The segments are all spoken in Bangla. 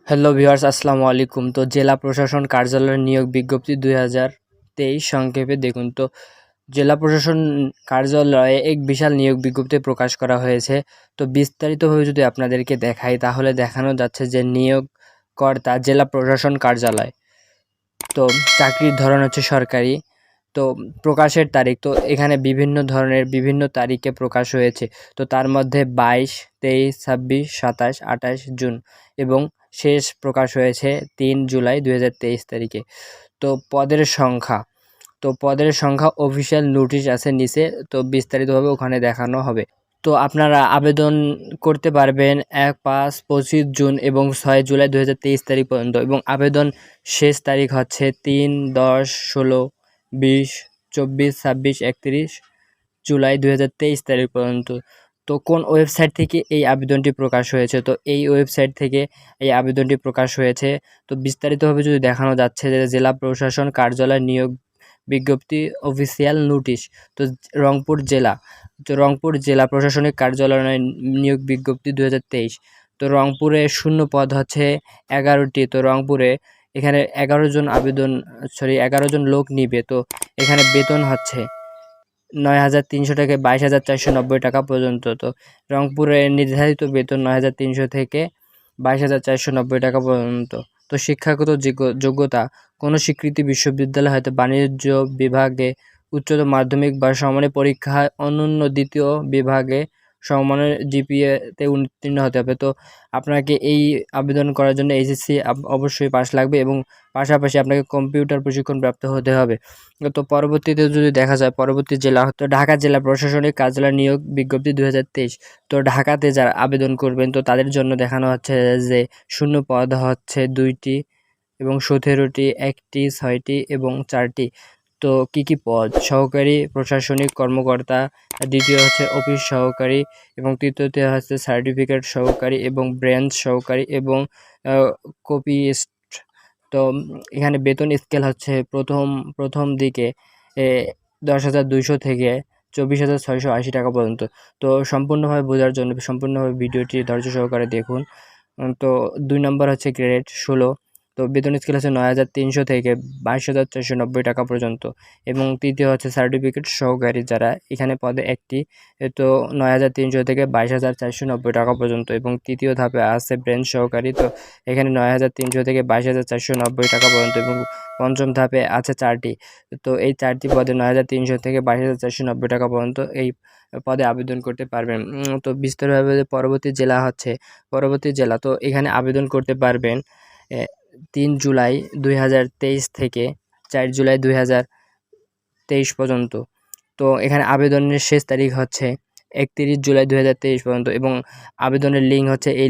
হ্যালো ভিউয়ার্স, আসসালামু আলাইকুম। তো জেলা প্রশাসন কার্যালয়ের নিয়োগ বিজ্ঞপ্তি 2023 সংক্ষেপে দেখুন। তো জেলা প্রশাসন কার্যালয়ে এক বিশাল নিয়োগ বিজ্ঞপ্তি প্রকাশ করা হয়েছে। তো বিস্তারিতভাবে যদি আপনাদেরকে দেখাই তাহলে দেখানো যাচ্ছে যে নিয়োগকর্তা জেলা প্রশাসন কার্যালয়। তো চাকরির ধরন হচ্ছে সরকারি। তো প্রকাশের তারিখ তো এখানে বিভিন্ন ধরনের বিভিন্ন তারিখে প্রকাশ হয়েছে। তো তার মধ্যে 22, 23, 26, 27, 28 জুন এবং শেষ প্রকাশ হয়েছে 3 জুলাই 2023 তারিখে। তো পদের সংখ্যা অফিসিয়াল নোটিশ আছে নিচে, তো বিস্তারিতভাবে ওখানে দেখানো হবে। তো আপনারা আবেদন করতে পারবেন 1, 5, 25 জুন এবং 6 জুলাই 2023 তারিখ পর্যন্ত, এবং আবেদন শেষ তারিখ হচ্ছে 3, 10, 16, 20, 24, 26, 31 জুলাই 2023 তারিখ পর্যন্ত। তো কোন ওয়েবসাইট থেকে এই আবেদনটি প্রকাশ হয়েছে? তো এই ওয়েবসাইট থেকে এই আবেদনটি প্রকাশ হয়েছে। তো বিস্তারিতভাবে যদি দেখানো যাচ্ছে যে জেলা প্রশাসন কার্যালয় নিয়োগ বিজ্ঞপ্তি অফিসিয়াল নোটিশ। তো রংপুর জেলা প্রশাসনিক কার্যালয় নিয়োগ বিজ্ঞপ্তি 2023। তো রংপুরে শূন্য পদ হচ্ছে 11টি। তো রংপুরে এখানে 11 জন লোক নিবে। তো এখানে বেতন হচ্ছে 9,300 থেকে 22,490 টাকা পর্যন্ত। তো রংপুরে নির্ধারিত বেতন 9,300 থেকে 22,490 টাকা পর্যন্ত। তো শিক্ষাগত যোগ্যতা কোনো স্বীকৃতি বিশ্ববিদ্যালয় হয়তো বাণিজ্য বিভাগে উচ্চতর মাধ্যমিক বা সমমানের পরীক্ষায় অনন্য দ্বিতীয় বিভাগে সমমানের জিপিএতে উত্তীর্ণ হতে হবে। তো আপনাকে এই আবেদন করার জন্য এইচএসসি অবশ্যই পাস লাগবে এবং পাশাপাশি আপনাকে কম্পিউটার প্রশিক্ষণ প্রাপ্ত হতে হবে। তো পরবর্তীতে যদি দেখা যায়, পরবর্তী জেলা হতো ঢাকা জেলা প্রশাসনিক কার্যালয় নিয়োগ বিজ্ঞপ্তি 2023। তো ঢাকাতে যারা আবেদন করবেন তো তাদের জন্য দেখানো হচ্ছে যে শূন্য পদ হচ্ছে 2টি এবং 17টি, 1টি, 6টি এবং 4টি। তো কি পদ? সহকারী প্রশাসনিক কর্মকর্তা, দ্বিতীয় হচ্ছে অফিস সহকারী এবং তৃতীয়তে হচ্ছে সার্টিফিকেট সহকারী এবং ব্রাঞ্চ সহকারী এবং কপিস্ট। তো এখানে বেতন স্কেল হচ্ছে প্রথম দিকে 10,200 থেকে 24,680 টাকা পর্যন্ত। তো সম্পূর্ণভাবে বোঝার জন্য সম্পূর্ণভাবে ভিডিওটি ধৈর্য সহকারে দেখুন। তো 2 নম্বর হচ্ছে গ্রেড 16। তো বেতন স্কেল হচ্ছে 9,300 থেকে 22,490 টাকা পর্যন্ত এবং তৃতীয় হচ্ছে সার্টিফিকেট সহকারী, যারা এখানে পদে একটি। তো 9,300 থেকে 22,490 টাকা পর্যন্ত এবং তৃতীয় ধাপে আছে ব্রাঞ্চ সহকারী। তো এখানে 9,300 থেকে 22,490 টাকা পর্যন্ত এবং পঞ্চম ধাপে আছে 4টি। তো এই 4টি পদে 9,300 থেকে 22,490 টাকা পর্যন্ত এই পদে আবেদন করতে পারবেন। তো বিস্তারভাবে পরবর্তী জেলা তো এখানে আবেদন করতে পারবেন 3 জুলাই 2023 থেকে 4 জুলাই 2023 পর্যন্ত। তো এখানে আবেদনের শেষ তারিখ হচ্ছে 31 জুলাই 2023 পর্যন্ত এবং আবেদনের লিঙ্ক হচ্ছে এই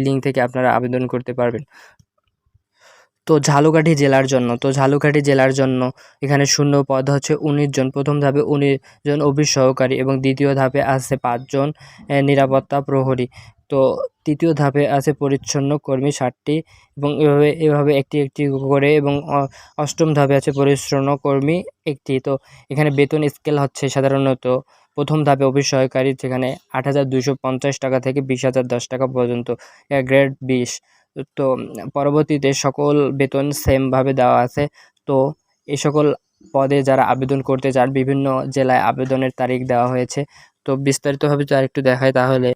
লিঙ্ক থেকে আপনারা আবেদন করতে পারবেন। তো ঝালকাঠি জেলার জন্য এখানে শূন্য পদ হচ্ছে 19 জন। প্রথম ধাপে 19 জন অফিস সহকারী এবং দ্বিতীয় ধাপে আছে 5 জন নিরাপত্তা প্রহরী। তো তৃতীয় ধাপে আছে পরিচ্ছন্ন কর্মী 60টি এবং এভাবে একটি করে এবং অষ্টম ধাপে আছে পরিচ্ছন্ন কর্মী 1টি। তো এখানে বেতন স্কেল হচ্ছে সাধারণত প্রথম ধাপে অফিস সহকারী যেখানে 8,250 টাকা থেকে 20,010 টাকা পর্যন্ত, গ্রেড 20। তো পরবর্তীতে সকল বেতন সেমভাবে দেওয়া আছে। তো এই সকল পদে যারা আবেদন করতে চান বিভিন্ন জেলায় আবেদনের তারিখ দেওয়া হয়েছে। তো বিস্তারিতভাবে যদি আরেকটু দেখায় তাহলে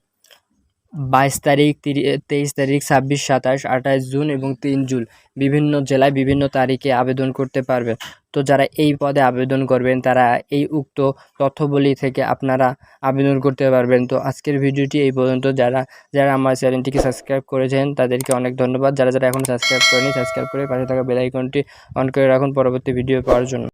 22 তারিখ, 23 তারিখ, 26, 27, 28 জুন এবং 3 জুন বিভিন্ন জেলায় বিভিন্ন তারিখে আবেদন করতে পারবে। তো যারা এই পদে আবেদন করবেন তারা এই উক্ত তথ্যবলী থেকে আপনারা আবেদন করতে পারবেন। তো আজকের ভিডিওটি এই পর্যন্ত। যারা আমার চ্যানেলটিকে সাবস্ক্রাইব করেছেন তাদেরকে অনেক ধন্যবাদ। যারা এখন সাবস্ক্রাইব করেনি সাবস্ক্রাইব করে পাশে থাকা বেল আইকনটি অন করে রাখুন পরবর্তী ভিডিও পাওয়ার জন্য।